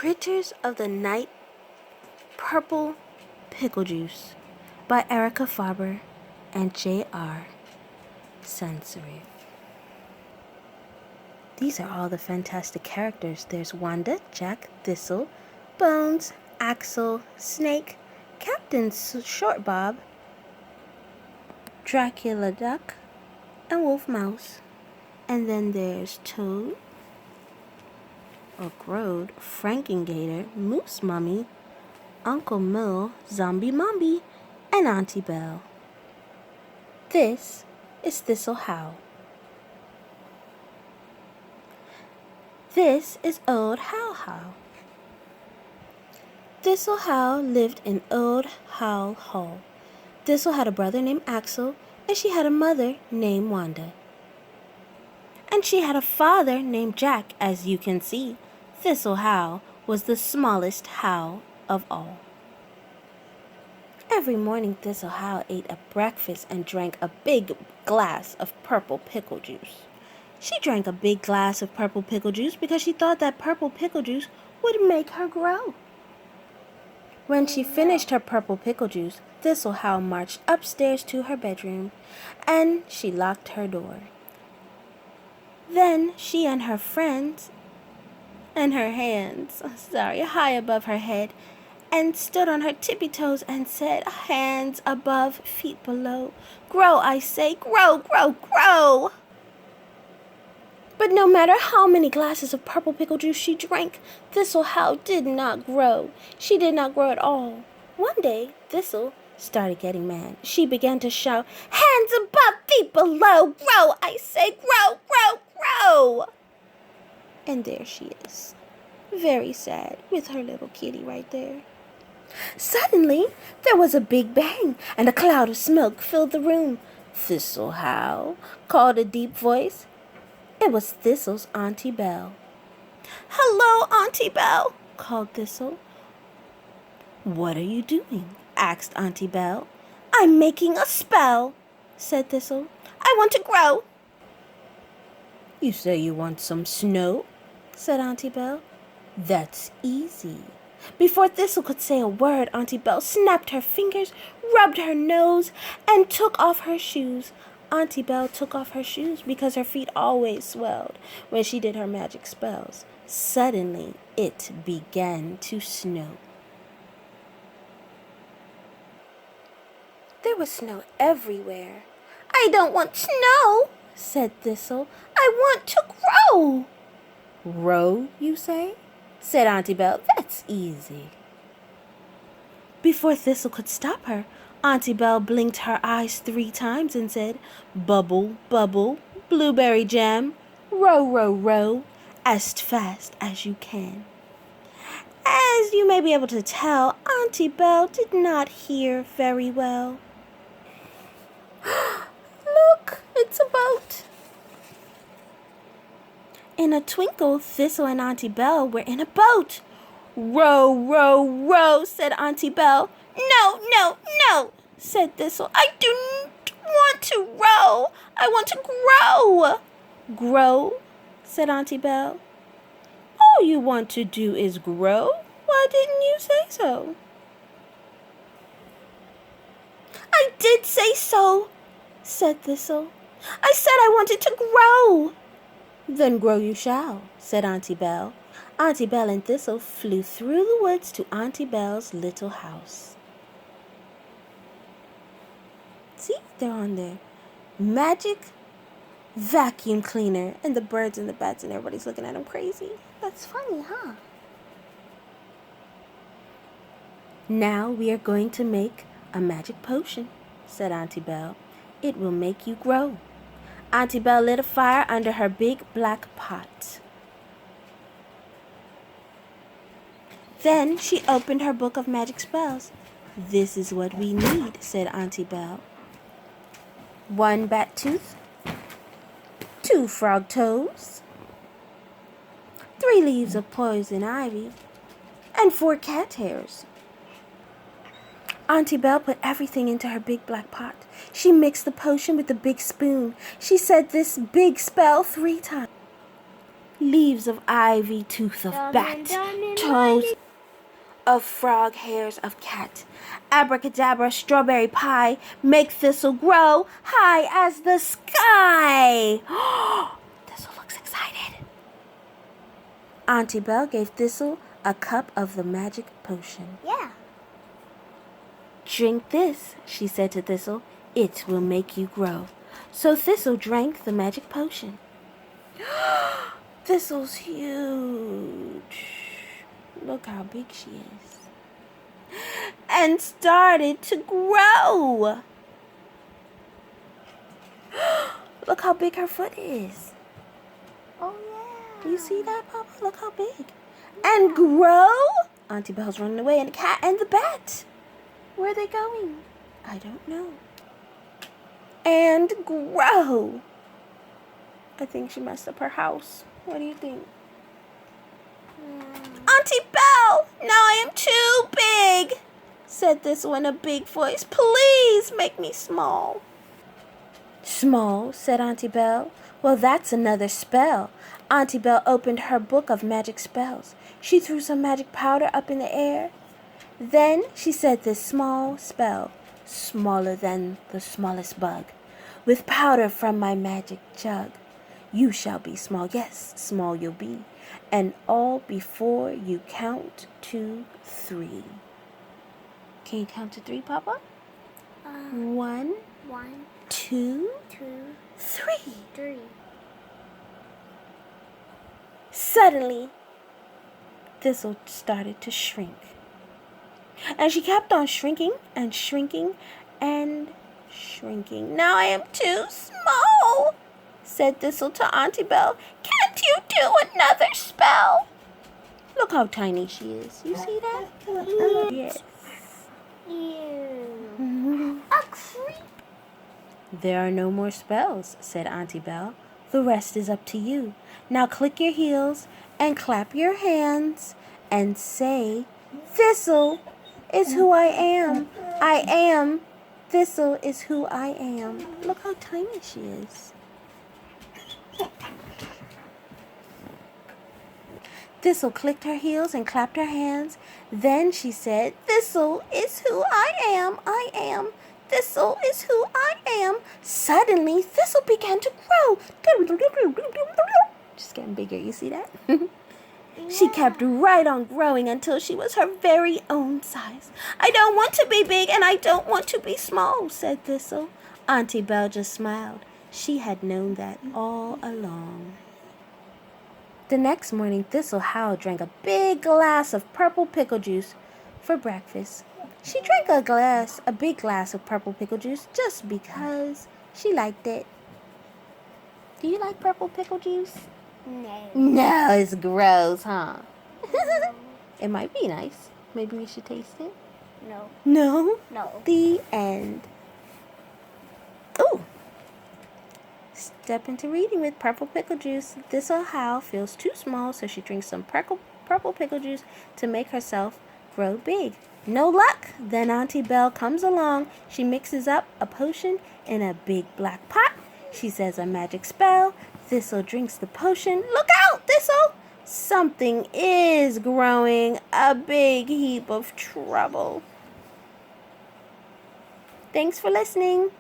Critters of the Night, Purple Pickle Juice by Erica Farber and J.R. Sansevere. These are all the fantastic characters. There's Wanda, Jack, Thistle, Bones, Axel, Snake, Captain Short Bob, Dracula Duck, and Wolf Mouse. And then there's Toad, or Grode, Frankengator, Moose Mummy, Uncle Mill, Zombie Mombi, and Auntie Belle. This is Thistle How. This is Old How How. Thistle How lived in Old How Hall. Thistle had a brother named Axel, and she had a mother named Wanda. And she had a father named Jack. As you can see, Thistle How was the smallest How of all. Every morning, Thistle How ate a breakfast and drank a big glass of purple pickle juice. She drank a big glass of purple pickle juice because she thought that purple pickle juice would make her grow. When she finished her purple pickle juice, Thistle How marched upstairs to her bedroom, and she locked her door. Then she and her friends and her hands, high above her head, and stood on her tippy toes and said, "Hands above, feet below. Grow, I say, grow, grow, grow." But no matter how many glasses of purple pickle juice she drank, Thistle How did not grow. She did not grow at all. One day, Thistle started getting mad. She began to shout, "Hands above, feet below. Grow, I say, grow, grow, grow." And there she is, very sad, with her little kitty right there. Suddenly, there was a big bang, and a cloud of smoke filled the room. "Thistle How," called a deep voice. It was Thistle's Auntie Belle. "Hello, Auntie Belle," called Thistle. "What are you doing?" asked Auntie Belle. "I'm making a spell," said Thistle. "I want to grow." "You say you want some snow?" said Auntie Belle. "That's easy." Before Thistle could say a word, Auntie Belle snapped her fingers, rubbed her nose, and took off her shoes. Auntie Belle took off her shoes because her feet always swelled when she did her magic spells. Suddenly, it began to snow. There was snow everywhere. "I don't want snow," said Thistle. "I want to grow." "Grow, you say?" said Auntie Belle. "That's easy." Before Thistle could stop her, Auntie Belle blinked her eyes 3 times and said, "Bubble, bubble, blueberry jam, row, row, row, as fast as you can." As you may be able to tell, Auntie Belle did not hear very well. "Look, it's a boat." In a twinkle, Thistle and Auntie Belle were in a boat. "Row, row, row," said Auntie Belle. "No, no, no," said Thistle. "I don't want to row. I want to grow." "Grow?" said Auntie Belle. "All you want to do is grow? Why didn't you say so?" "I did say so," said Thistle. "I said I wanted to grow." "Then grow you shall," said Auntie Belle. Auntie Belle and Thistle flew through the woods to Auntie Belle's little house. See, they're on their magic vacuum cleaner, and the birds and the bats and everybody's looking at them crazy. That's funny, huh? "Now we are going to make a magic potion," said Auntie Belle. "It will make you grow." Auntie Belle lit a fire under her big black pot. Then she opened her book of magic spells. "This is what we need," said Auntie Belle. 1 bat tooth, 2 frog toes, 3 leaves of poison ivy, and 4 cat hairs. Auntie Belle put everything into her big black pot. She mixed the potion with the big spoon. She said this big spell 3 times. leaves of ivy, tooth of bat, toes of frog, hairs of cat. Abracadabra, strawberry pie, make thistle grow high as the sky. Thistle looks excited. Auntie Belle gave Thistle a cup of the magic potion. Yeah. Drink this, she said to Thistle. It will make you grow. So Thistle drank the magic potion. Thistle's huge. Look how big she is. And started to grow. Look how big her foot is. Oh, yeah. You see that, Papa? Look how big. And grow? Auntie Belle's running away, and the cat and the bat. Where are they going? I don't know. And grow. I think she messed up her house. What do you think? Auntie Belle, now I am too big, said Thistle in a big voice. Please make me small. Small, said Auntie Belle. Well, that's another spell. Auntie Belle opened her book of magic spells. She threw some magic powder up in the air. Then she said this small spell, smaller than the smallest bug. With powder from my magic jug, you shall be small. Yes, small you'll be. And all before you count to 3. Can you count to 3, Papa? 1, 2, 3. Suddenly, Thistle started to shrink. And she kept on shrinking and shrinking and shrinking. Now I am too small, said Thistle to Auntie Belle. Can't you do another spell? Look how tiny she is. You see that? Yes. Ew. A creep. There are no more spells, said Auntie Belle. The rest is up to you. Now click your heels and clap your hands and say, Thistle is who I am. I am. Thistle is who I am. Look how tiny she is. Thistle clicked her heels and clapped her hands. Then she said, Thistle is who I am. I am. Thistle is who I am. Suddenly, Thistle began to grow. Just getting bigger. You see that? She kept right on growing until she was her very own size. I don't want to be big and I don't want to be small, said Thistle. Auntie Belle just smiled. She had known that all along. The next morning, Thistle Howl drank a big glass of purple pickle juice for breakfast. She drank a big glass of purple pickle juice just because she liked it. Do you like purple pickle juice? No. No, it's gross, huh? It might be nice. Maybe we should taste it. No. No? No. The end. Ooh. Step into reading with purple pickle juice. Thistle Howl feels too small, so she drinks some purple pickle juice to make herself grow big. No luck. Then Auntie Belle comes along. She mixes up a potion in a big black pot. She says a magic spell. Thistle drinks the potion. Look out, Thistle! Something is growing. A big heap of trouble. Thanks for listening.